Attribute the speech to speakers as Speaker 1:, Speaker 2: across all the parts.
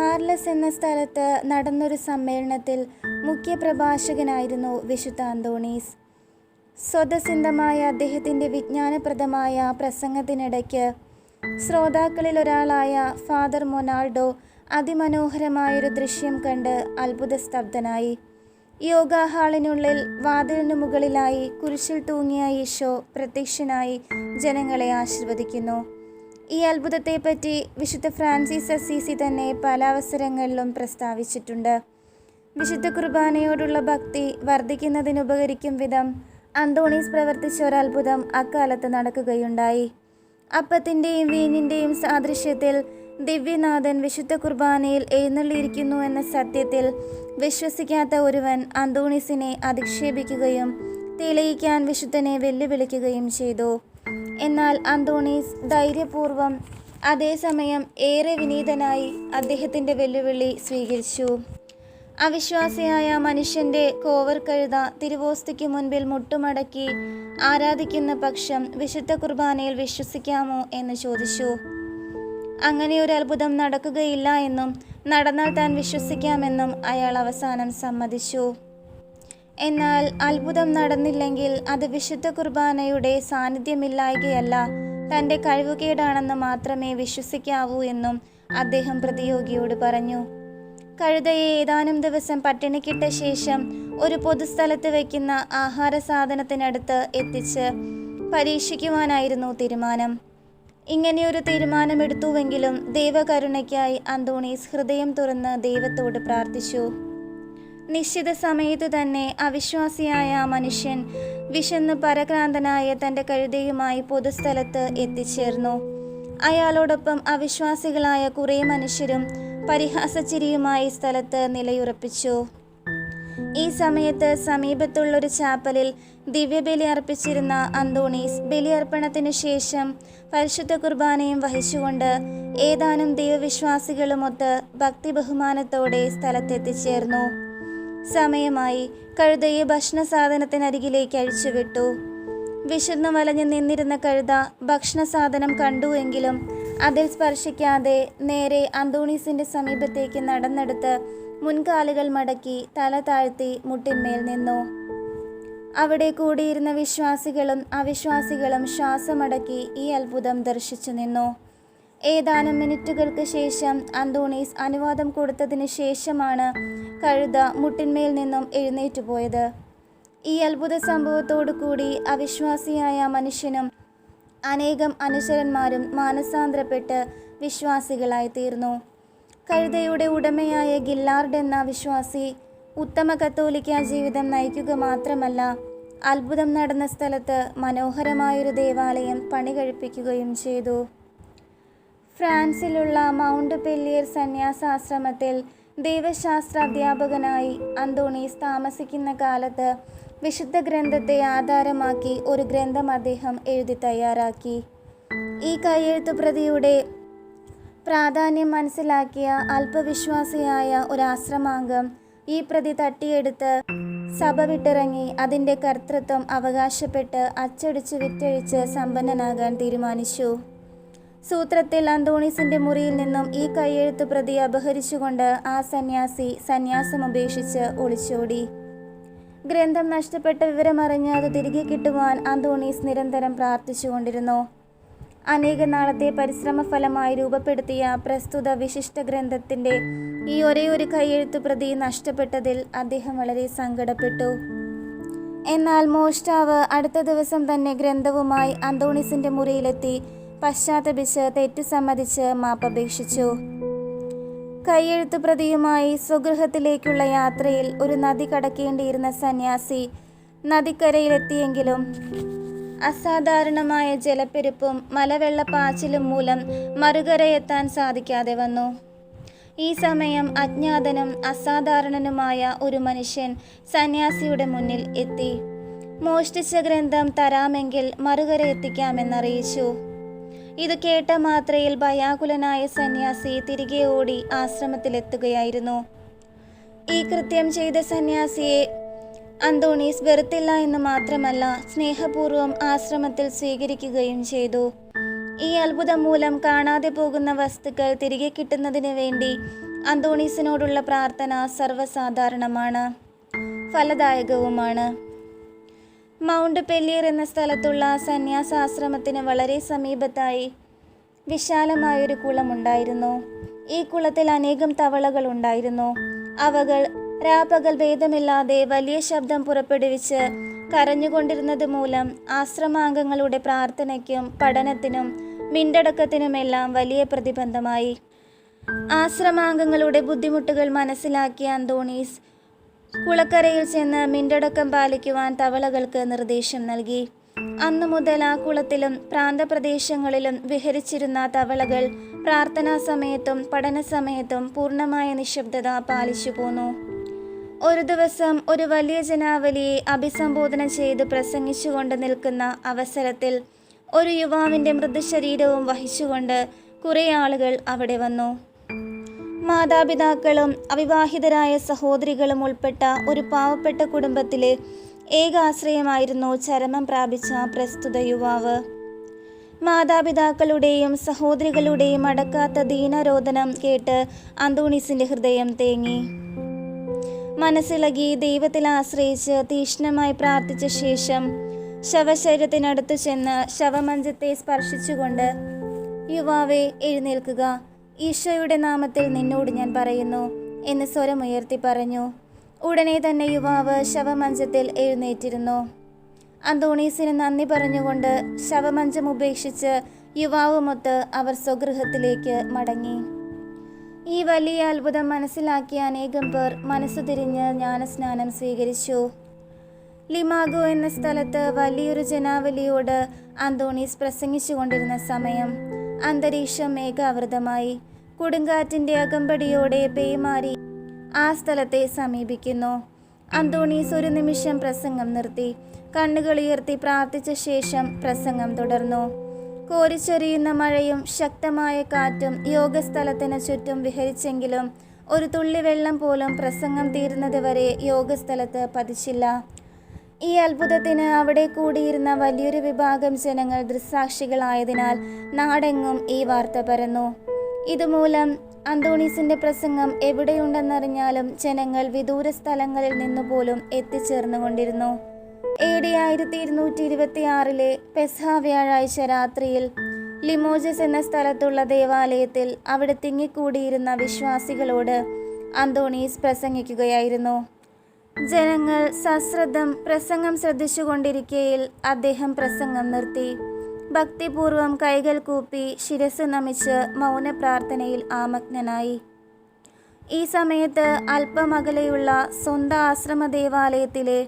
Speaker 1: ആർലസ് എന്ന സ്ഥലത്ത് നടന്നൊരു സമ്മേളനത്തിൽ മുഖ്യപ്രഭാഷകനായിരുന്നു വിശുദ്ധ അന്തോണീസ്. സ്വതസിദ്ധമായ അദ്ദേഹത്തിൻ്റെ വിജ്ഞാനപ്രദമായ പ്രസംഗത്തിനിടയ്ക്ക് ശ്രോതാക്കളിൽ ഒരാളായ ഫാദർ മൊനാൾഡോ അതിമനോഹരമായൊരു ദൃശ്യം കണ്ട് അത്ഭുതസ്തബ്ധനായി. യോഗ ഹാളിനുള്ളിൽ വാതിലിനു മുകളിലായി കുരിശിൽ തൂങ്ങിയ ഈശോ പ്രത്യക്ഷനായി ജനങ്ങളെ ആശീർവദിക്കുന്നു. ഈ അത്ഭുതത്തെപ്പറ്റി വിശുദ്ധ ഫ്രാൻസിസ് അസീസി തന്നെ പല അവസരങ്ങളിലും പ്രസ്താവിച്ചിട്ടുണ്ട്. വിശുദ്ധ കുർബാനയോടുള്ള ഭക്തി വർദ്ധിക്കുന്നതിനുപകരിക്കും വിധം അന്തോണീസ് പ്രവർത്തിച്ച ഒരത്ഭുതം അക്കാലത്ത് നടക്കുകയുണ്ടായി. അപ്പത്തിൻ്റെയും വീഞ്ഞിൻ്റെയും സാദൃശ്യത്തിൽ ദിവ്യനാഥൻ വിശുദ്ധ കുർബാനയിൽ എഴുന്നള്ളിയിരിക്കുന്നു എന്ന സത്യത്തിൽ വിശ്വസിക്കാത്ത ഒരുവൻ അന്തോണീസിനെ അധിക്ഷേപിക്കുകയും തെളിയിക്കാൻ വിശുദ്ധനെ വെല്ലുവിളിക്കുകയും ചെയ്തു. എന്നാൽ അന്തോണീസ് ധൈര്യപൂർവം, അതേസമയം ഏറെ വിനീതനായി അദ്ദേഹത്തിൻ്റെ വെല്ലുവിളി സ്വീകരിച്ചു. അവിശ്വാസിയായ മനുഷ്യൻ്റെ കോവർക്കഴുത തിരുവോസ്തിക്ക് മുൻപിൽ മുട്ടുമടക്കി ആരാധിക്കുന്ന പക്ഷം വിശുദ്ധ കുർബാനയിൽ വിശ്വസിക്കാമോ എന്ന് ചോദിച്ചു. അങ്ങനെയൊരു അത്ഭുതം നടക്കുകയില്ല എന്നും നടന്നാൽ താൻ വിശ്വസിക്കാമെന്നും അയാൾ അവസാനം സമ്മതിച്ചു. എന്നാൽ അത്ഭുതം നടന്നില്ലെങ്കിൽ അത് വിശുദ്ധ കുർബാനയുടെ സാന്നിധ്യമില്ലായ്കയല്ല, തൻ്റെ കഴിവുകേടാണെന്ന് മാത്രമേ വിശ്വസിക്കാവൂ എന്നും അദ്ദേഹം പ്രതിയോഗിയോട് പറഞ്ഞു. കഴുതയെ ഏതാനും ദിവസം പട്ടിണിക്കിട്ട ശേഷം ഒരു പൊതുസ്ഥലത്ത് വയ്ക്കുന്ന ആഹാര സാധനത്തിനടുത്ത് എത്തിച്ച് പരീക്ഷിക്കുവാനായിരുന്നു തീരുമാനം. ഇങ്ങനെയൊരു തീരുമാനമെടുത്തുവെങ്കിലും ദൈവകരുണയ്ക്കായി അന്തോണീസ് ഹൃദയം തുറന്ന് ദൈവത്തോട് പ്രാർത്ഥിച്ചു. നിശ്ചിത സമയത്തു തന്നെ അവിശ്വാസിയായ മനുഷ്യൻ വിശന്ന് പരക്രാന്തനായ തൻ്റെ കഴുതയുമായി പൊതുസ്ഥലത്ത് എത്തിച്ചേർന്നു. അയാളോടൊപ്പം അവിശ്വാസികളായ കുറേ മനുഷ്യരും പരിഹാസച്ചിരിയുമായി സ്ഥലത്ത് നിലയുറപ്പിച്ചു. ഈ സമയത്ത് സമീപത്തുള്ളൊരു ചാപ്പലിൽ ദിവ്യബലി അർപ്പിച്ചിരുന്ന അന്തോണീസ് ബലിയർപ്പണത്തിനു ശേഷം പരിശുദ്ധ കുർബാനയും വഹിച്ചുകൊണ്ട് ഏതാനും ദൈവവിശ്വാസികളുമൊത്ത് ഭക്തി ബഹുമാനത്തോടെ സ്ഥലത്തെത്തിച്ചേർന്നു. സമയമായി. കഴുതയെ ഭക്ഷണ സാധനത്തിനരികിലേക്ക് അഴിച്ചുവിട്ടു. വിശന്നു വലഞ്ഞു നിന്നിരുന്ന കഴുത ഭക്ഷണ സാധനം കണ്ടു എങ്കിലും അതിൽ സ്പർശിക്കാതെ നേരെ അന്തോണീസിൻ്റെ സമീപത്തേക്ക് നടന്നെടുത്ത് മുൻകാലുകൾ മടക്കി തല താഴ്ത്തി മുട്ടിന്മേൽ നിന്നു. അവിടെ കൂടിയിരുന്ന വിശ്വാസികളും അവിശ്വാസികളും ശ്വാസമടക്കി ഈ അത്ഭുതം ദർശിച്ചു നിന്നു. ഏതാനും മിനിറ്റുകൾക്ക് ശേഷം അന്തോണീസ് അനുവാദം കൊടുത്തതിന് ശേഷമാണ് കഴുത മുട്ടിന്മേൽ നിന്നും എഴുന്നേറ്റുപോയത്. ഈ അത്ഭുത സംഭവത്തോടു കൂടി അവിശ്വാസിയായ മനുഷ്യനും അനേകം അനുചരന്മാരും മാനസാന്തരപ്പെട്ട് വിശ്വാസികളായി തീർന്നു. കഴുതയുടെ ഉടമയായ ഗില്ലാർഡ് എന്ന വിശ്വാസി ഉത്തമ കത്തോലിക്ക ജീവിതം നയിക്കുക മാത്രമല്ല, അത്ഭുതം നടന്ന സ്ഥലത്ത് മനോഹരമായൊരു ദേവാലയം പണി കഴിപ്പിക്കുകയും ചെയ്തു. ഫ്രാൻസിലുള്ള മൗണ്ട് പെല്ലിയർ സന്യാസാശ്രമത്തിൽ ദൈവശാസ്ത്ര അധ്യാപകനായി അന്തോണീസ് താമസിക്കുന്ന കാലത്ത് വിശുദ്ധ ഗ്രന്ഥത്തെ ആധാരമാക്കി ഒരു ഗ്രന്ഥം അദ്ദേഹം എഴുതി തയ്യാറാക്കി. ഈ കയ്യെഴുത്തു പ്രതിയുടെ പ്രാധാന്യം മനസ്സിലാക്കിയ അല്പവിശ്വാസിയായ ഒരാശ്രമാംഗം ഈ പ്രതി തട്ടിയെടുത്ത് സഭ വിട്ടിറങ്ങി അതിൻ്റെ കർത്തൃത്വം അവകാശപ്പെട്ട് അച്ചടിച്ച് വിറ്റഴിച്ച് സമ്പന്നനാകാൻ തീരുമാനിച്ചു. സൂത്രത്തിൽ അന്തോണീസിൻ്റെ മുറിയിൽ നിന്നും ഈ കയ്യെഴുത്തു പ്രതി അപഹരിച്ചുകൊണ്ട് ആ സന്യാസി സന്യാസം ഉപേക്ഷിച്ച് ഒളിച്ചോടി. ഗ്രന്ഥം നഷ്ടപ്പെട്ട വിവരമറിഞ്ഞ് അത് തിരികെ കിട്ടുവാൻ അന്തോണീസ് നിരന്തരം പ്രാർത്ഥിച്ചുകൊണ്ടിരുന്നു. അനേക നാളത്തെ പരിശ്രമ ഫലമായി രൂപപ്പെടുത്തിയ പ്രസ്തുത വിശിഷ്ട ഗ്രന്ഥത്തിൻ്റെ ഈ ഒരേയൊരു കയ്യെഴുത്തു പ്രതി നഷ്ടപ്പെട്ടതിൽ അദ്ദേഹം വളരെ സങ്കടപ്പെട്ടു. എന്നാൽ മോഷ്ടാവ് അടുത്ത ദിവസം തന്നെ ഗ്രന്ഥവുമായി അന്തോണീസിൻ്റെ മുറിയിലെത്തി പശ്ചാത്തപിച്ച് തെറ്റു സമ്മതിച്ച് മാപ്പപേക്ഷിച്ചു. കയ്യെഴുത്തു പ്രതിയുമായി സ്വഗൃഹത്തിലേക്കുള്ള യാത്രയിൽ ഒരു നദി കടക്കേണ്ടിയിരുന്ന സന്യാസി നദിക്കരയിലെത്തിയെങ്കിലും അസാധാരണമായ ജലപ്പെരുപ്പും മലവെള്ളപ്പാച്ചിലും മൂലം മറുകരയെത്താൻ സാധിക്കാതെ വന്നു. ഈ സമയം അജ്ഞാതനും അസാധാരണനുമായ ഒരു മനുഷ്യൻ സന്യാസിയുടെ മുന്നിൽ എത്തി. മോഷ്ടിച്ച ഗ്രന്ഥം തരാമെങ്കിൽ മറുകര എത്തിക്കാമെന്നറിയിച്ചു. ഇത് കേട്ട മാത്രയിൽ ഭയാകുലനായ സന്യാസി തിരികെ ഓടി ആശ്രമത്തിലെത്തുകയായിരുന്നു. ഈ കൃത്യം ചെയ്ത സന്യാസിയെ അന്തോണീസ് വെറുത്തില്ല എന്ന് മാത്രമല്ല, സ്നേഹപൂർവ്വം ആശ്രമത്തിൽ സ്വീകരിക്കുകയും ചെയ്തു. ഈ അത്ഭുതം മൂലം കാണാതെ പോകുന്ന വസ്തുക്കൾ തിരികെ കിട്ടുന്നതിന് വേണ്ടി അന്തോണീസിനോടുള്ള പ്രാർത്ഥന സർവ്വസാധാരണമാണ്, ഫലദായകവുമാണ്. മൗണ്ട് പെല്ലിയർ എന്ന സ്ഥലത്തുള്ള സന്യാസാശ്രമത്തിന് വളരെ സമീപത്തായി വിശാലമായൊരു കുളമുണ്ടായിരുന്നു. ഈ കുളത്തിൽ അനേകം തവളകൾ ഉണ്ടായിരുന്നു. അവകൾ രാപ്പകൽ ഭേദമില്ലാതെ വലിയ ശബ്ദം പുറപ്പെടുവിച്ച് കരഞ്ഞുകൊണ്ടിരുന്നത് മൂലം ആശ്രമാംഗങ്ങളുടെ പ്രാർത്ഥനയ്ക്കും പഠനത്തിനും മിണ്ടടക്കത്തിനുമെല്ലാം വലിയ പ്രതിബന്ധമായി. ആശ്രമാംഗങ്ങളുടെ ബുദ്ധിമുട്ടുകൾ മനസ്സിലാക്കിയ അന്തോണീസ് കുളക്കരയിൽ ചെന്ന് മിണ്ടടക്കം പാലിക്കുവാൻ തവളകൾക്ക് നിർദ്ദേശം നൽകി. അന്നു മുതൽ ആ കുളത്തിലും പ്രാന്തപ്രദേശങ്ങളിലും വിഹരിച്ചിരുന്ന തവളകൾ പ്രാർത്ഥനാ സമയത്തും പഠന സമയത്തും പൂർണ്ണമായ നിശബ്ദത പാലിച്ചു പോന്നു. ഒരു ദിവസം ഒരു വലിയ ജനാവലിയെ അഭിസംബോധന ചെയ്ത് പ്രസംഗിച്ചുകൊണ്ട് നിൽക്കുന്ന അവസരത്തിൽ ഒരു യുവാവിൻ്റെ മൃതശരീരവും വഹിച്ചുകൊണ്ട് കുറേ ആളുകൾ അവിടെ വന്നു. മാതാപിതാക്കളും അവിവാഹിതരായ സഹോദരികളും ഉൾപ്പെട്ട ഒരു പാവപ്പെട്ട കുടുംബത്തിലെ ഏക ആശ്രയമായിരുന്നു ചരമം പ്രാപിച്ച പ്രസ്തുത യുവാവ്. മാതാപിതാക്കളുടെയും സഹോദരികളുടെയും അടക്കാത്ത ദീനരോദനം കേട്ട് അന്തോണീസിൻ്റെ ഹൃദയം തേങ്ങി. മനസ്സിളകി ദൈവത്തിൽ ആശ്രയിച്ച് തീക്ഷ്ണമായി പ്രാർത്ഥിച്ച ശേഷം ശവശരീരത്തിനടുത്തു ചെന്ന് ശവമഞ്ചത്തെ സ്പർശിച്ചുകൊണ്ട്, യുവാവേ, എഴുന്നേൽക്കുക, ഈശോയുടെ നാമത്തിൽ നിന്നോട് ഞാൻ പറയുന്നു എന്ന് സ്വരമുയർത്തി പറഞ്ഞു. ഉടനെ തന്നെ യുവാവ് ശവമഞ്ചത്തിൽ എഴുന്നേറ്റിരുന്നു. അന്തോണീസിന് നന്ദി പറഞ്ഞുകൊണ്ട് ശവമഞ്ചം ഉപേക്ഷിച്ച് യുവാവുമൊത്ത് അവർ സ്വഗൃഹത്തിലേക്ക് മടങ്ങി. ഈ വലിയ അത്ഭുതം മനസ്സിലാക്കിയ അനേകം പേർ മനസ്സു തിരിഞ്ഞ് ജ്ഞാനസ്നാനം സ്വീകരിച്ചു. ലിമാഗോ എന്ന സ്ഥലത്ത് വലിയൊരു ജനാവലിയോട് അന്തോണീസ് പ്രസംഗിച്ചു കൊണ്ടിരുന്ന സമയം അന്തരീക്ഷം മേഘാവൃതമായി. കൊടുങ്കാറ്റിൻ്റെ അകമ്പടിയോടെ പേമാരി ആ സ്ഥലത്തെ സമീപിക്കുന്നു. അന്തോണീസ് ഒരു നിമിഷം പ്രസംഗം നിർത്തി, കണ്ണുകളുയർത്തി പ്രാർത്ഥിച്ച ശേഷം പ്രസംഗം തുടർന്നു. കോരിച്ചൊരിയുന്ന മഴയും ശക്തമായ കാറ്റും യോഗസ്ഥലത്തിന് ചുറ്റും വിഹരിച്ചെങ്കിലും ഒരു തുള്ളി വെള്ളം പോലും പ്രസംഗം തീരുന്നത് വരെ യോഗസ്ഥലത്ത് പതിച്ചില്ല. ഈ അത്ഭുതത്തിന് അവിടെ കൂടിയിരുന്ന വലിയൊരു വിഭാഗം ജനങ്ങൾ ദൃക്സാക്ഷികളായതിനാൽ നാടെങ്ങും ഈ വാർത്ത പരന്നു. ഇതുമൂലം അന്തോണീസിന്റെ പ്രസംഗം എവിടെയുണ്ടെന്നറിഞ്ഞാലും ജനങ്ങൾ വിദൂര സ്ഥലങ്ങളിൽ നിന്നുപോലും എത്തിച്ചേർന്നുകൊണ്ടിരുന്നു. AD 1226 പെസഹ വ്യാഴാഴ്ച രാത്രിയിൽ ലിമോജസ് എന്ന സ്ഥലത്തുള്ള ദേവാലയത്തിൽ അവിടെ തിങ്ങിക്കൂടിയിരുന്ന വിശ്വാസികളോട് അന്തോണീസ് പ്രസംഗിക്കുകയായിരുന്നു. ജനങ്ങൾ സശ്രദ്ധം പ്രസംഗം ശ്രദ്ധിച്ചുകൊണ്ടിരിക്കയിൽ അദ്ദേഹം പ്രസംഗം നിർത്തി. ഭക്തിപൂർവം കൈകൾ കൂപ്പി ശിരസ് നമിച്ച് മൗന പ്രാർത്ഥനയിൽ ആമഗ്നനായി. ഈ സമയത്ത് അല്പമകലെയുള്ള സ്വന്തം ആശ്രമ ദേവാലയത്തിലെ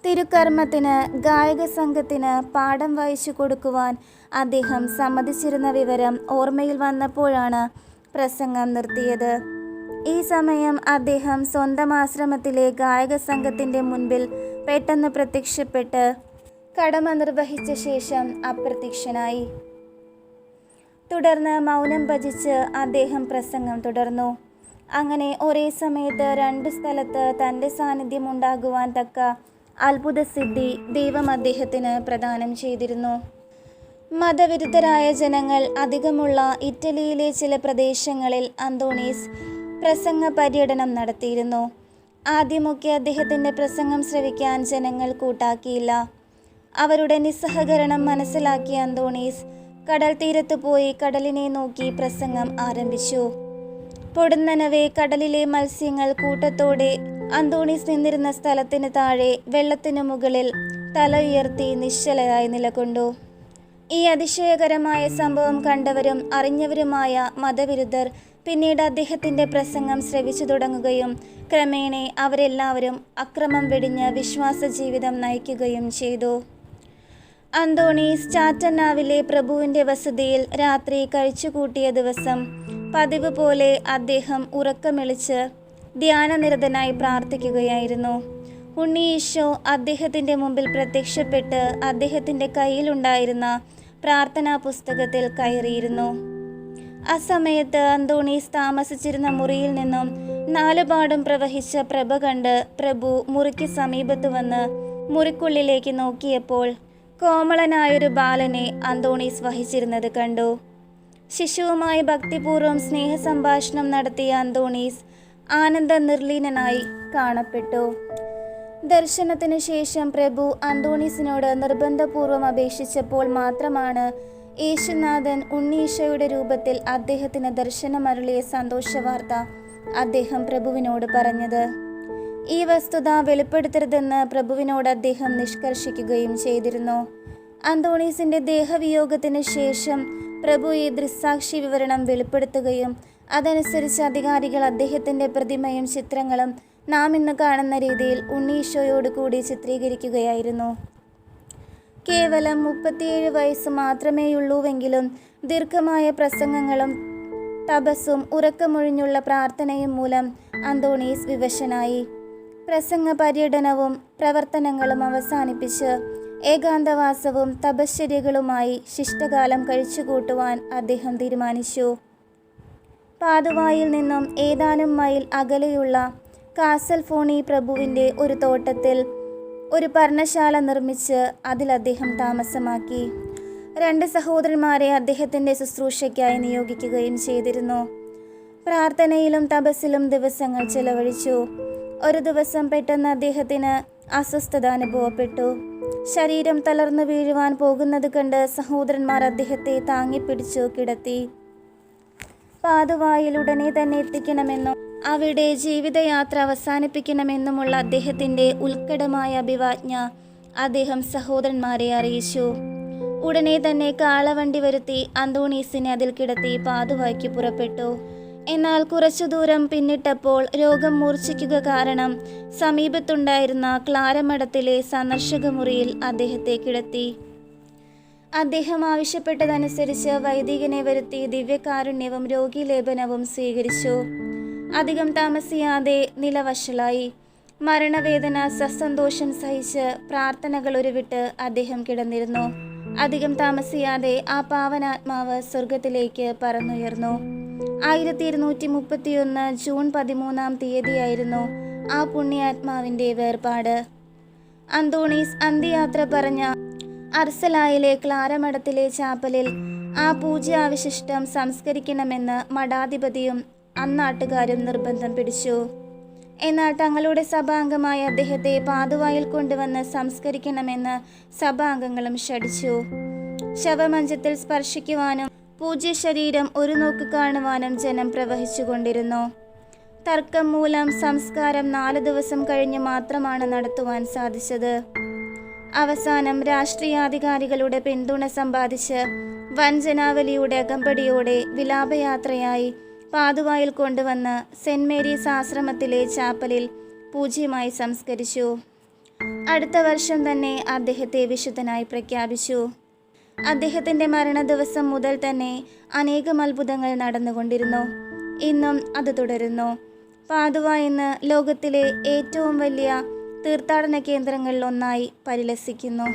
Speaker 1: തിരുക്കർമ്മത്തിന് ഗായക സംഘത്തിന് പാഠം വായിച്ചു കൊടുക്കുവാൻ അദ്ദേഹം സമ്മതിച്ചിരുന്ന വിവരം ഓർമ്മയിൽ വന്നപ്പോഴാണ് പ്രസംഗം നിർത്തിയത്. ഈ സമയം അദ്ദേഹം സ്വന്തം ആശ്രമത്തിലെ ഗായക സംഘത്തിൻ്റെ മുൻപിൽ പെട്ടെന്ന് പ്രത്യക്ഷപ്പെട്ട് കടമ നിർവഹിച്ച ശേഷം അപ്രത്യക്ഷനായി. തുടർന്ന് മൗനം ഭജിച്ച് അദ്ദേഹം പ്രസംഗം തുടർന്നു. അങ്ങനെ ഒരേ സമയത്ത് 2 സ്ഥലത്ത് തൻ്റെ സാന്നിധ്യം ഉണ്ടാകുവാൻ തക്ക അത്ഭുത സിദ്ധി ദൈവം അദ്ദേഹത്തിന് പ്രദാനം ചെയ്തിരുന്നു. മതവിരുദ്ധരായ ജനങ്ങൾ അധികമുള്ള ഇറ്റലിയിലെ ചില പ്രദേശങ്ങളിൽ അന്തോണീസ് പ്രസംഗ പര്യടനം നടത്തിയിരുന്നു. ആദ്യമൊക്കെ അദ്ദേഹത്തിൻ്റെ പ്രസംഗം ശ്രവിക്കാൻ ജനങ്ങൾ കൂട്ടാക്കിയില്ല. അവരുടെ നിസ്സഹകരണം മനസ്സിലാക്കിയ അന്തോണീസ് കടൽ തീരത്ത് പോയി കടലിനെ നോക്കി പ്രസംഗം ആരംഭിച്ചു. പൊടുന്നനവേ കടലിലെ മത്സ്യങ്ങൾ കൂട്ടത്തോടെ അന്തോണീസ് നിന്നിരുന്ന സ്ഥലത്തിന് താഴെ വെള്ളത്തിനു മുകളിൽ തല ഉയർത്തി നിശ്ചലരായി നിലകൊണ്ടു. ഈ അതിശയകരമായ സംഭവം കണ്ടവരും അറിഞ്ഞവരുമായ മതവിരുദ്ധർ പിന്നീട് അദ്ദേഹത്തിൻ്റെ പ്രസംഗം ശ്രവിച്ചു തുടങ്ങുകയും ക്രമേണ അവരെല്ലാവരും അക്രമം വെടിഞ്ഞ് വിശ്വാസ ജീവിതം നയിക്കുകയും ചെയ്തു. അന്തോണീസ് ചാറ്റന്നാവിലെ പ്രഭുവിൻ്റെ വസതിയിൽ രാത്രി കഴിച്ചുകൂട്ടിയ ദിവസം പതിവ് പോലെ അദ്ദേഹം ഉറക്കമെളിച്ച് ധ്യാനനിരതനായി പ്രാർത്ഥിക്കുകയായിരുന്നു. ഉണ്ണി ഈശോ അദ്ദേഹത്തിൻ്റെ മുമ്പിൽ പ്രത്യക്ഷപ്പെട്ട് അദ്ദേഹത്തിൻ്റെ കയ്യിലുണ്ടായിരുന്ന പ്രാർത്ഥനാ പുസ്തകത്തിൽ കയറിയിരുന്നു. ആ സമയത്ത് അന്തോണീസ് താമസിച്ചിരുന്ന മുറിയിൽ നിന്നും 4 പാടും പ്രവഹിച്ച പ്രഭ കണ്ട് പ്രഭു മുറിക്ക് സമീപത്ത് വന്ന് മുറിക്കുള്ളിലേക്ക് നോക്കിയപ്പോൾ കോമളനായൊരു ബാലനെ അന്തോണീസ് വഹിച്ചിരുന്നത് കണ്ടു. ശിശുവുമായി ഭക്തിപൂർവ്വം സ്നേഹസംഭാഷണം നടത്തിയ അന്തോണീസ് ആനന്ദ നിർലീനനായി കാണപ്പെട്ടു. ദർശനത്തിനു ശേഷം പ്രഭു അന്തോണീസിനോട് നിർബന്ധപൂർവ്വം അപേക്ഷിച്ചപ്പോൾ മാത്രമാണ് യേശുനാഥൻ ഉണ്ണീശോയുടെ രൂപത്തിൽ അദ്ദേഹത്തിന് ദർശനമരുളിയ സന്തോഷവാർത്ത അദ്ദേഹം പ്രഭുവിനോട് പറഞ്ഞത്. ഈ വസ്തുത വെളിപ്പെടുത്തരുതെന്ന് പ്രഭുവിനോട് അദ്ദേഹം നിഷ്കർഷിക്കുകയും ചെയ്തിരുന്നു. അന്തോണീസിന്റെ ദേഹവിയോഗത്തിന് ശേഷം പ്രഭു ഈ ദൃക്സാക്ഷി വിവരണം വെളിപ്പെടുത്തുകയും അതനുസരിച്ച് അധികാരികൾ അദ്ദേഹത്തിന്റെ പ്രതിമയും ചിത്രങ്ങളും നാം ഇന്ന് കാണുന്ന രീതിയിൽ ഉണ്ണീശോയോട് കൂടി ചിത്രീകരിക്കുകയായിരുന്നു. കേവലം 37 വയസ്സ് മാത്രമേയുള്ളൂവെങ്കിലും ദീർഘമായ പ്രസംഗങ്ങളും തപസ്സും ഉറക്കമൊഴിഞ്ഞുള്ള പ്രാർത്ഥനയും മൂലം അന്തോണീസ് വിവശനായി. പ്രസംഗ പര്യടനവും പ്രവർത്തനങ്ങളും അവസാനിപ്പിച്ച് ഏകാന്തവാസവും തപശ്ചര്യകളുമായി ശിഷ്ടകാലം കഴിച്ചുകൂട്ടുവാൻ അദ്ദേഹം തീരുമാനിച്ചു. പാതുവായിൽ നിന്നും ഏതാനും മൈൽ അകലെയുള്ള കാസൽ ഫോണി പ്രഭുവിൻ്റെ ഒരു തോട്ടത്തിൽ ഒരു പർണശാല നിർമ്മിച്ച് അതിൽ അദ്ദേഹം താമസമാക്കി. 2 സഹോദരന്മാരെ അദ്ദേഹത്തിൻ്റെ ശുശ്രൂഷയ്ക്കായി നിയോഗിക്കുകയും ചെയ്തിരുന്നു. പ്രാർത്ഥനയിലും തപസ്സിലും ദിവസങ്ങൾ ചെലവഴിച്ചു. ഒരു ദിവസം പെട്ടെന്ന് അദ്ദേഹത്തിന് അസ്വസ്ഥത അനുഭവപ്പെട്ടു. ശരീരം തളർന്നു വീഴുവാൻ പോകുന്നത് കണ്ട് സഹോദരന്മാർ അദ്ദേഹത്തെ താങ്ങിപ്പിടിച്ചു കിടത്തി. പാതുവായിൽ ഉടനെ തന്നെ എത്തിക്കണമെന്നും അവിടെ ജീവിതയാത്ര അവസാനിപ്പിക്കണമെന്നുമുള്ള അദ്ദേഹത്തിൻ്റെ ഉത്കടമായ അഭിവാജ്ഞ അദ്ദേഹം സഹോദരന്മാരെ അറിയിച്ചു. ഉടനെ തന്നെ കാളവണ്ടി വരുത്തി അന്തോണീസിനെ അതിൽ കിടത്തി പാതുവായ്ക്ക് പുറപ്പെട്ടു. എന്നാൽ കുറച്ചു ദൂരം പിന്നിട്ടപ്പോൾ രോഗം മൂർച്ഛിക്കുക കാരണം സമീപത്തുണ്ടായിരുന്ന ക്ലാരമഠത്തിലെ സന്ദർശക മുറിയിൽ അദ്ദേഹത്തെ കിടത്തി. അദ്ദേഹം ആവശ്യപ്പെട്ടതനുസരിച്ച് വൈദികനെ വരുത്തി ദിവ്യകാരുണ്യവും രോഗീലേപനവും സ്വീകരിച്ചു. അധികം താമസിയാതെ നില വഷളായി. മരണവേദന സസന്തോഷം സഹിച്ച് പ്രാർത്ഥനകൾ ഉരുവിട്ട് അദ്ദേഹം കിടന്നിരുന്നു. അധികം താമസിയാതെ ആ പാവനാത്മാവ് സ്വർഗത്തിലേക്ക് പറന്നുയർന്നു. 1231 ജൂൺ 13 തീയതിയായിരുന്നു ആ പുണ്യാത്മാവിൻ്റെ വേർപാട്. അന്തോണീസ് അന്ത്യയാത്ര പറഞ്ഞ അർസലായിലെ ക്ലാരമഠത്തിലെ ചാപ്പലിൽ ആ പൂജ്യാവശിഷ്ടം സംസ്കരിക്കണമെന്ന് മഠാധിപതിയും അന്നാട്ടുകാരും നിർബന്ധം പിടിച്ചു. എന്നാൽ തങ്ങളുടെ സഭാംഗമായ അദ്ദേഹത്തെ പാതുവായിൽ കൊണ്ടുവന്ന് സംസ്കരിക്കണമെന്ന് സഭാംഗങ്ങളും ശഠിച്ചു. ശവമഞ്ചത്തിൽ സ്പർശിക്കുവാനും പൂജ്യ ശരീരം ഒരു നോക്ക് കാണുവാനും ജനം പ്രവഹിച്ചുകൊണ്ടിരുന്നു. തർക്കം മൂലം സംസ്കാരം 4 ദിവസം കഴിഞ്ഞ് മാത്രമാണ് നടത്തുവാൻ സാധിച്ചത്. അവസാനം രാഷ്ട്രീയാധികാരികളുടെ പിന്തുണ സമ്പാദിച്ച് വഞ്ചനാവലിയുടെ അകമ്പടിയോടെ വിലാപയാത്രയായി പാതുവായിൽ കൊണ്ടുവന്ന് സെന്റ് മേരീസ് ആശ്രമത്തിലെ ചാപ്പലിൽ പൂജ്യമായി സംസ്കരിച്ചു. അടുത്ത വർഷം തന്നെ അദ്ദേഹത്തെ വിശുദ്ധനായി പ്രഖ്യാപിച്ചു. അദ്ദേഹത്തിൻ്റെ മരണദിവസം മുതൽ തന്നെ അനേകം അത്ഭുതങ്ങൾ നടന്നുകൊണ്ടിരുന്നു. ഇന്നും അത് തുടരുന്നു. പാതുവ ഇന്ന് ലോകത്തിലെ ഏറ്റവും വലിയ തീർത്ഥാടന കേന്ദ്രങ്ങളിലൊന്നായി പരിലസിക്കുന്നു.